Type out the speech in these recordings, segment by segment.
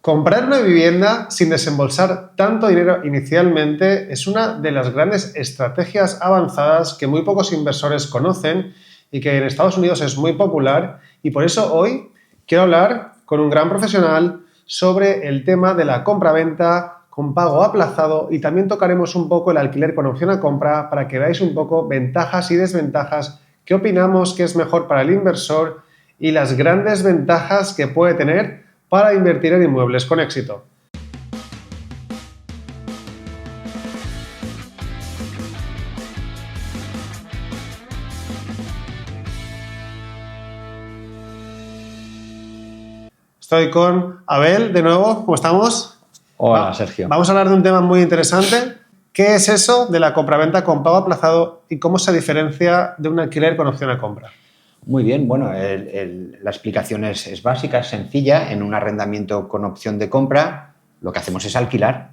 Comprar una vivienda sin desembolsar tanto dinero inicialmente es una de las grandes estrategias avanzadas que muy pocos inversores conocen y que en Estados Unidos es muy popular, y por eso hoy quiero hablar con un gran profesional sobre el tema de la compra-venta con pago aplazado, y también tocaremos un poco el alquiler con opción a compra para que veáis un poco ventajas y desventajas, qué opinamos que es mejor para el inversor y las grandes ventajas que puede tener para invertir en inmuebles con éxito. Estoy con Abel de nuevo, ¿cómo estamos? Hola, Sergio. Vamos a hablar de un tema muy interesante. ¿Qué es eso de la compraventa con pago aplazado y cómo se diferencia de un alquiler con opción a compra? Muy bien, bueno, la explicación es básica, es sencilla. En un arrendamiento con opción de compra, lo que hacemos es alquilar.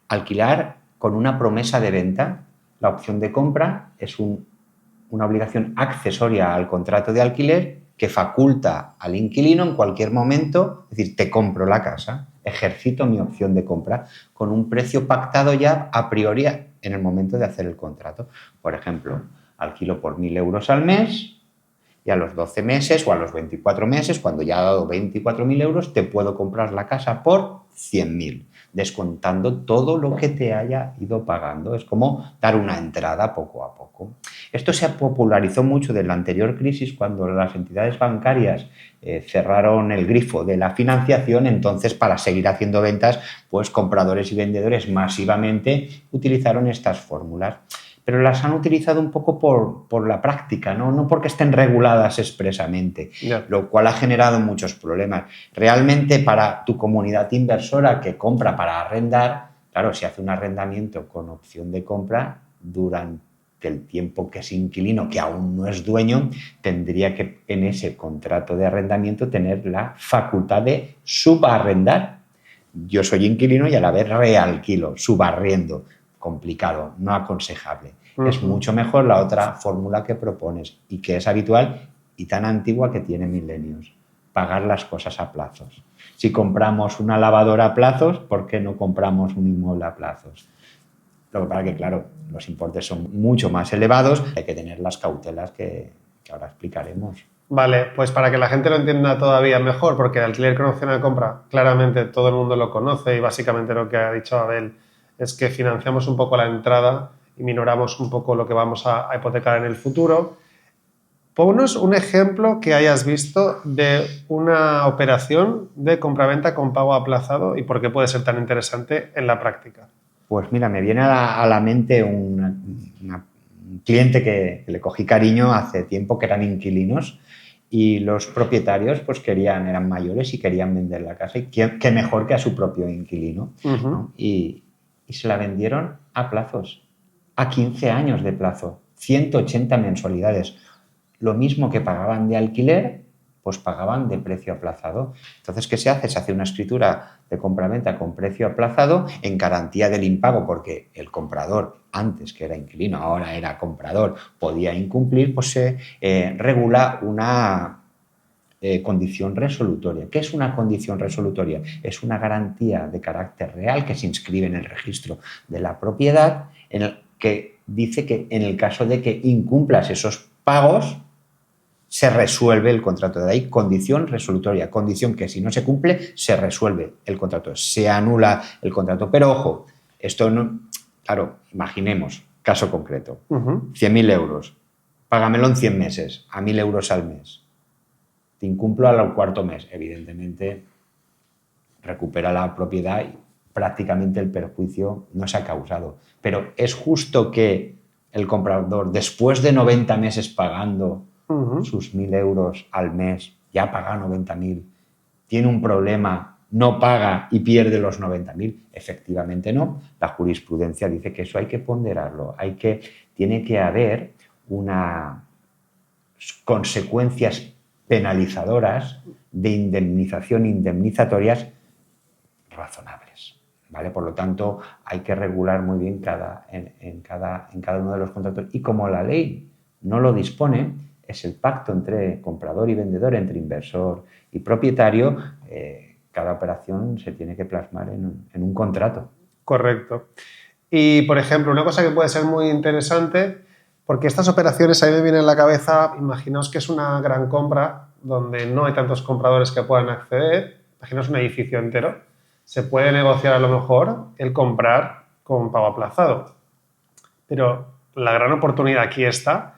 Alquilar con una promesa de venta. La opción de compra es una obligación accesoria al contrato de alquiler que faculta al inquilino en cualquier momento, es decir, te compro la casa, ejercito mi opción de compra con un precio pactado ya a priori en el momento de hacer el contrato. Por ejemplo, alquilo por 1.000 euros al mes y a los 12 meses o a los 24 meses, cuando ya ha dado 24.000 euros, te puedo comprar la casa por 100.000, descontando todo lo que te haya ido pagando. Es como dar una entrada poco a poco. Esto se popularizó mucho de la anterior crisis, cuando las entidades bancarias cerraron el grifo de la financiación. Entonces, para seguir haciendo ventas, pues compradores y vendedores masivamente utilizaron estas fórmulas. Pero las han utilizado un poco por la práctica, no porque estén reguladas expresamente, lo cual ha generado muchos problemas. Realmente, para tu comunidad inversora que compra para arrendar, claro, si hace un arrendamiento con opción de compra, durante el tiempo que es inquilino, que aún no es dueño, tendría que en ese contrato de arrendamiento tener la facultad de subarrendar. Yo soy inquilino y a la vez realquilo, subarriendo. Complicado, no aconsejable. Es mucho mejor la otra fórmula que propones y que es habitual y tan antigua que tiene milenios: pagar las cosas a plazos. Si compramos una lavadora a plazos, ¿por qué no compramos un inmueble a plazos? Lo que pasa es que, claro, los importes son mucho más elevados, hay que tener las cautelas que ahora explicaremos. Vale, pues para que la gente lo entienda todavía mejor, porque el alquiler con opción a compra claramente todo el mundo lo conoce, y básicamente lo que ha dicho Abel es que financiamos un poco la entrada y minoramos un poco lo que vamos a hipotecar en el futuro. Ponnos un ejemplo que hayas visto de una operación de compraventa con pago aplazado y por qué puede ser tan interesante en la práctica. Pues mira, me viene a la mente un cliente que le cogí cariño hace tiempo, que eran inquilinos, y los propietarios pues eran mayores y querían vender la casa, y qué mejor que a su propio inquilino, ¿no? Y se la vendieron a plazos, a 15 años de plazo, 180 mensualidades. Lo mismo que pagaban de alquiler, pues pagaban de precio aplazado. Entonces, ¿qué se hace? Se hace una escritura de compraventa con precio aplazado en garantía del impago, porque el comprador, antes que era inquilino, ahora era comprador, podía incumplir. Pues se regula una condición resolutoria. ¿Qué es una condición resolutoria? Es una garantía de carácter real que se inscribe en el registro de la propiedad, en el que dice que en el caso de que incumplas esos pagos, se resuelve el contrato. De ahí condición resolutoria, condición que si no se cumple se resuelve el contrato, se anula el contrato. Pero ojo, esto no, claro, imaginemos, caso concreto, 100.000 euros, págamelo en 100 meses, a 1.000 euros al mes. Te incumplo al cuarto mes, evidentemente recupera la propiedad y prácticamente el perjuicio no se ha causado. Pero es justo que el comprador, después de 90 meses pagando sus 1.000 euros al mes, ya paga 90.000, tiene un problema, no paga y pierde los 90.000. Efectivamente no. La jurisprudencia dice que eso hay que ponderarlo, tiene que haber unas consecuencias penalizadoras de indemnización, indemnizatorias razonables, ¿vale? Por lo tanto, hay que regular muy bien en cada uno de los contratos. Y como la ley no lo dispone, es el pacto entre comprador y vendedor, entre inversor y propietario, cada operación se tiene que plasmar en un contrato. Correcto. Y, por ejemplo, una cosa que puede ser muy interesante, porque estas operaciones a mí me viene en la cabeza, imaginaos que es una gran compra donde no hay tantos compradores que puedan acceder, imaginaos un edificio entero, se puede negociar a lo mejor el comprar con pago aplazado. Pero la gran oportunidad aquí está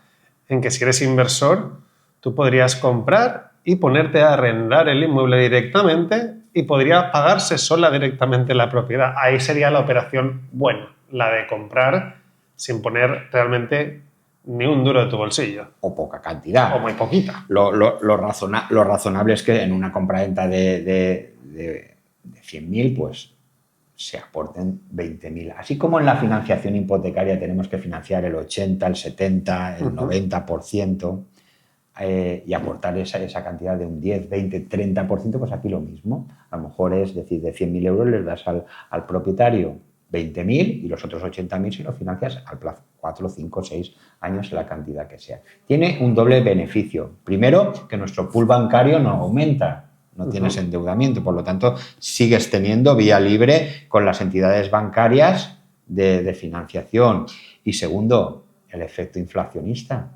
en que si eres inversor, tú podrías comprar y ponerte a arrendar el inmueble directamente y podría pagarse sola directamente la propiedad. Ahí sería la operación buena, la de comprar sin poner realmente ni un duro de tu bolsillo. O poca cantidad. O muy poquita. Lo razonable es que en una compraventa de 100.000, pues se aporten 20.000. Así como en la financiación hipotecaria tenemos que financiar el 80, el 70, el 90%, y aportar esa cantidad de un 10, 20, 30%, pues aquí lo mismo. A lo mejor es decir, de 100.000 euros les das al propietario 20.000 y los otros 80.000 si lo financias al plazo 4, 5, 6 años, la cantidad que sea. Tiene un doble beneficio. Primero, que nuestro pool bancario no aumenta, no tienes endeudamiento, por lo tanto, sigues teniendo vía libre con las entidades bancarias de financiación. Y segundo, el efecto inflacionista.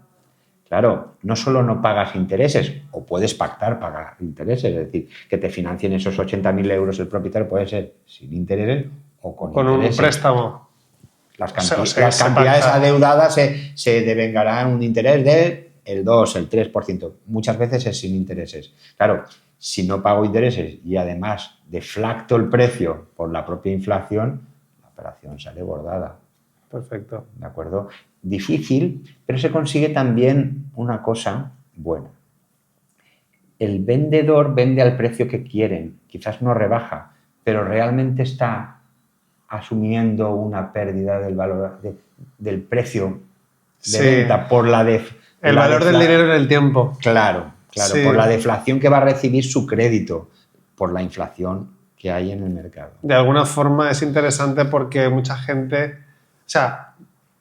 Claro, no solo no pagas intereses, o puedes pactar pagar intereses, es decir, que te financien esos 80.000 euros el propietario, puede ser sin intereses o con intereses. Un préstamo. Las cantidades adeudadas se devengarán un interés del 2, el 3%. Muchas veces es sin intereses. Claro, si no pago intereses y además deflacto el precio por la propia inflación, la operación sale bordada. Perfecto. ¿De acuerdo? Difícil, pero se consigue también una cosa buena. El vendedor vende al precio que quieren, quizás no rebaja, pero realmente está asumiendo una pérdida del valor del precio de venta por el valor del dinero en el tiempo. Claro, sí. Por la deflación que va a recibir su crédito, por la inflación que hay en el mercado. De alguna forma es interesante porque mucha gente, o sea,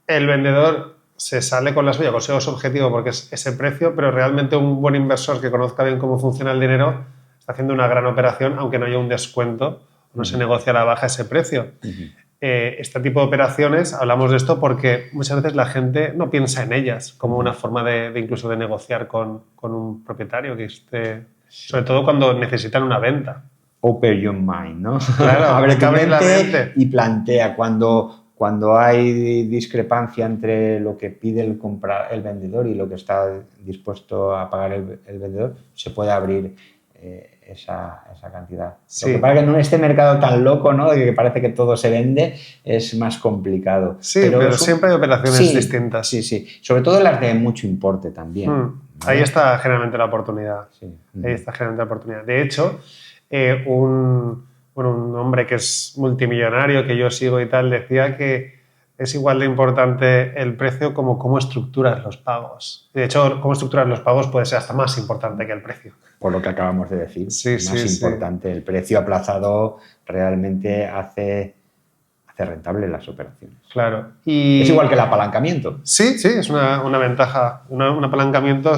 el vendedor se sale con la suya, consigue su objetivo porque es ese precio, pero realmente un buen inversor que conozca bien cómo funciona el dinero está haciendo una gran operación, aunque no haya un descuento, no se negocia a la baja ese precio. Este tipo de operaciones, hablamos de esto porque muchas veces la gente no piensa en ellas como una forma de incluso de negociar con un propietario que esté, sobre todo cuando necesitan una venta. Open your mind, ¿no? Claro, abre tu mente y plantea cuando hay discrepancia entre lo que pide el vendedor y lo que está dispuesto a pagar el vendedor, se puede abrir esa cantidad. Sí. Lo que pasa es que en este mercado tan loco, ¿no?, de que parece que todo se vende, es más complicado. Sí, pero siempre hay operaciones distintas. Sí, sí. Sobre todo las de mucho importe también. ¿Vale? Ahí está generalmente la oportunidad. Sí. Ahí está generalmente la oportunidad. De hecho, un hombre que es multimillonario, que yo sigo y tal, decía que es igual de importante el precio como cómo estructuras los pagos. De hecho, cómo estructuras los pagos puede ser hasta más importante que el precio. Por lo que acabamos de decir. Sí, más importante. El precio aplazado realmente hace rentable las operaciones. Claro. Es igual que el apalancamiento. Sí, es una ventaja. Un apalancamiento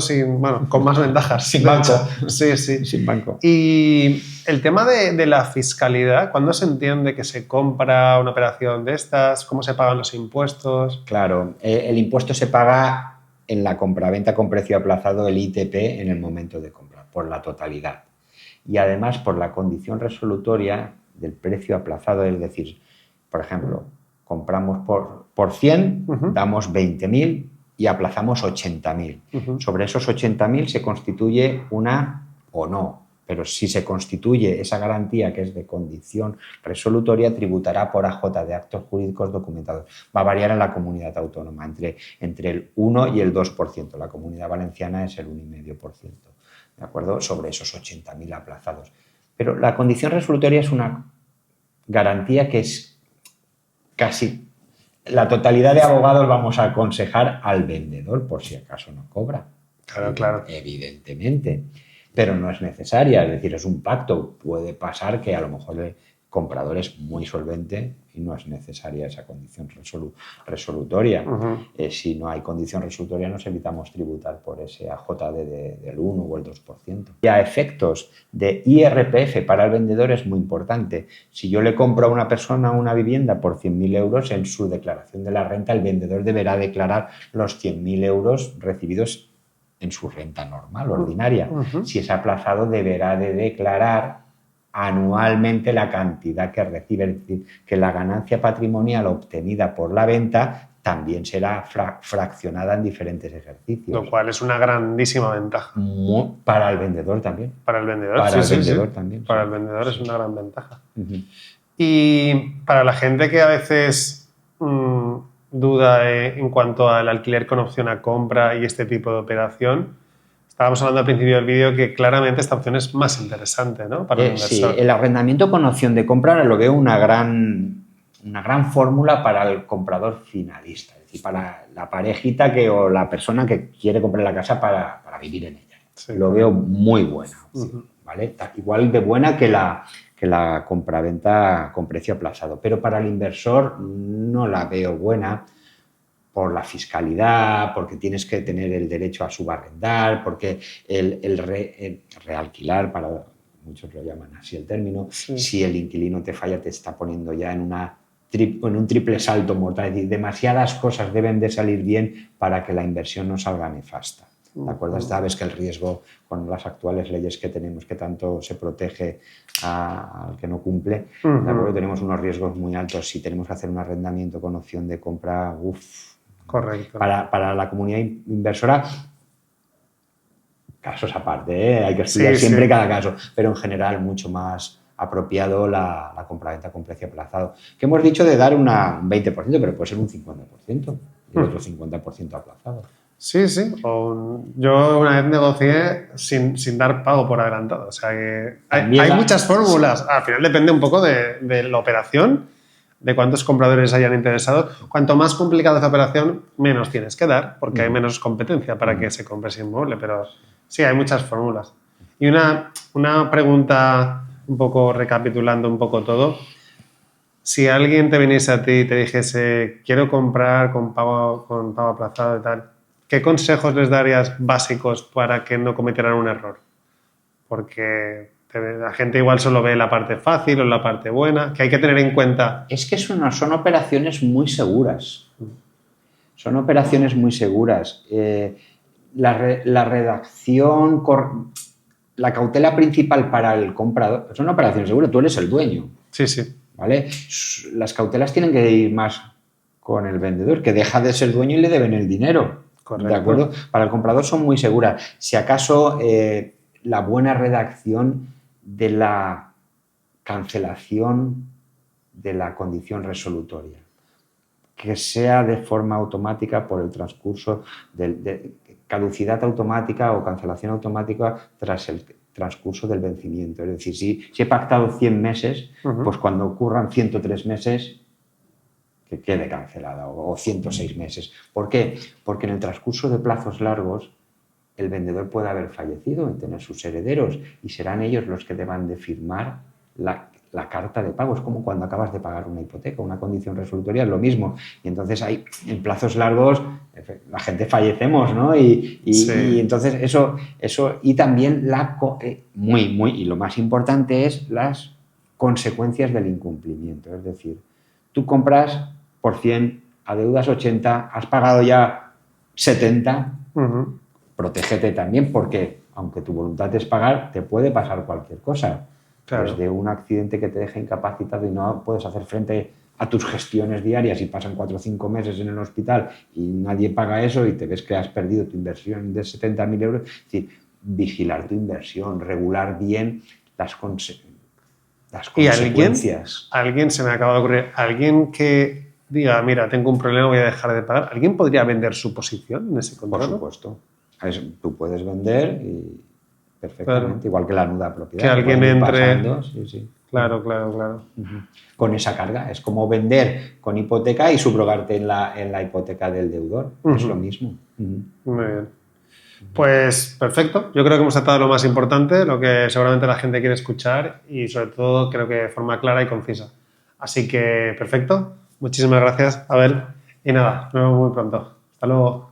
con más ventajas. Sin banco. Sí. Sin banco. Y el tema de la fiscalidad, ¿cuándo se entiende que se compra una operación de estas? ¿Cómo se pagan los impuestos? Claro, el impuesto se paga en la compraventa con precio aplazado, el ITP, en el momento de compra, por la totalidad. Y además por la condición resolutoria del precio aplazado, es decir, por ejemplo, compramos por 100, damos 20.000 y aplazamos 80.000. Sobre esos 80.000 se constituye una o no, pero si se constituye esa garantía que es de condición resolutoria, tributará por AJ de actos jurídicos documentados. Va a variar en la comunidad autónoma entre el 1 y el 2%. La Comunidad Valenciana es el 1,5%, ¿de acuerdo? Sobre esos 80.000 aplazados. Pero la condición resolutoria es una garantía que es casi la totalidad de abogados vamos a aconsejar al vendedor por si acaso no cobra. Claro. Evidentemente. Pero no es necesaria, es decir, es un pacto. Puede pasar que a lo mejor comprador es muy solvente y no es necesaria esa condición resolutoria. Si no hay condición resolutoria, nos evitamos tributar por ese AJD del 1 o el 2%. Y a efectos de IRPF para el vendedor es muy importante. Si yo le compro a una persona una vivienda por 100.000 euros, en su declaración de la renta el vendedor deberá declarar los 100.000 euros recibidos en su renta normal, ordinaria. Si es aplazado, deberá de declarar anualmente la cantidad que recibe, es decir, que la ganancia patrimonial obtenida por la venta también será fraccionada en diferentes ejercicios. Lo cual es una grandísima ventaja. Para el vendedor también. Para el vendedor, para el vendedor también. Para el vendedor es una gran ventaja. Y para la gente que a veces duda en cuanto al alquiler con opción a compra y este tipo de operación, estábamos hablando al principio del vídeo que claramente esta opción es más interesante, ¿no? Para el inversor. Sí, el arrendamiento con opción de compra lo veo una gran fórmula para el comprador finalista, es decir, para la parejita o la persona que quiere comprar la casa para vivir en ella. Sí. Lo veo muy buena opción, ¿vale? Igual de buena que la compraventa con precio aplazado, pero para el inversor no la veo buena por la fiscalidad, porque tienes que tener el derecho a subarrendar, porque el realquilar, para muchos lo llaman así el término, si el inquilino te falla te está poniendo ya en un triple salto mortal, es decir, demasiadas cosas deben de salir bien para que la inversión no salga nefasta. ¿De acuerdo? Sabes que el riesgo, con las actuales leyes que tenemos, que tanto se protege al que no cumple, ¿de acuerdo? Tenemos unos riesgos muy altos. Si tenemos que hacer un arrendamiento con opción de compra, correcto. Para la comunidad inversora, casos aparte, hay que estudiar siempre cada caso, pero en general mucho más apropiado la compraventa con precio aplazado. Que hemos dicho de dar un 20%, pero puede ser un 50% y otro 50% aplazado. Sí. Yo una vez negocié sin dar pago por adelantado. O sea que hay muchas fórmulas. Al final depende un poco de la operación, de cuántos compradores hayan interesado. Cuanto más complicada es la operación, menos tienes que dar, porque hay menos competencia para que se compre ese inmueble. Pero sí, hay muchas fórmulas. Y una pregunta, un poco recapitulando un poco todo. Si alguien te viniese a ti y te dijese, quiero comprar con pago aplazado y tal, ¿qué consejos les darías básicos para que no cometieran un error? Porque la gente igual solo ve la parte fácil o la parte buena, que hay que tener en cuenta. Es que son operaciones muy seguras. Son operaciones muy seguras. La redacción, la cautela principal para el comprador, son operaciones seguras, tú eres el dueño. Sí. ¿Vale? Las cautelas tienen que ir más con el vendedor, que deja de ser dueño y le deben el dinero. Correcto. ¿De acuerdo? Para el comprador son muy seguras. Si acaso la buena redacción de la cancelación de la condición resolutoria, que sea de forma automática por el transcurso de caducidad automática o cancelación automática tras el transcurso del vencimiento. Es decir, si he pactado 100 meses, pues cuando ocurran 103 meses, que quede cancelada, o 106 meses. ¿Por qué? Porque en el transcurso de plazos largos el vendedor puede haber fallecido y tener sus herederos y serán ellos los que deban de firmar la carta de pago. Es como cuando acabas de pagar una hipoteca, una condición resolutoria es lo mismo. Y entonces en plazos largos la gente fallecemos, ¿no? Y entonces eso y también y lo más importante es las consecuencias del incumplimiento. Es decir, tú compras por 100, adeudas 80, has pagado ya 70, protégete también porque aunque tu voluntad es pagar, te puede pasar cualquier cosa. Claro. Desde un accidente que te deja incapacitado y no puedes hacer frente a tus gestiones diarias y pasan 4 o 5 meses en el hospital y nadie paga eso y te ves que has perdido tu inversión de 70.000 euros. Es decir, vigilar tu inversión, regular bien las consecuencias. ¿Y alguien se me acaba de ocurrir, alguien que diga, mira, tengo un problema, voy a dejar de pagar, ¿alguien podría vender su posición en ese contrato? Por supuesto. Tú puedes vender y perfectamente, claro. Igual que la nuda propiedad. Que alguien entre... Pasando, sí. Claro. Con esa carga. Es como vender con hipoteca y subrogarte en la hipoteca del deudor. Es lo mismo. Muy bien. Pues perfecto. Yo creo que hemos tratado lo más importante, lo que seguramente la gente quiere escuchar y sobre todo creo que de forma clara y concisa. Así que perfecto. Muchísimas gracias, Abel. Y nada, nos vemos muy pronto. Hasta luego.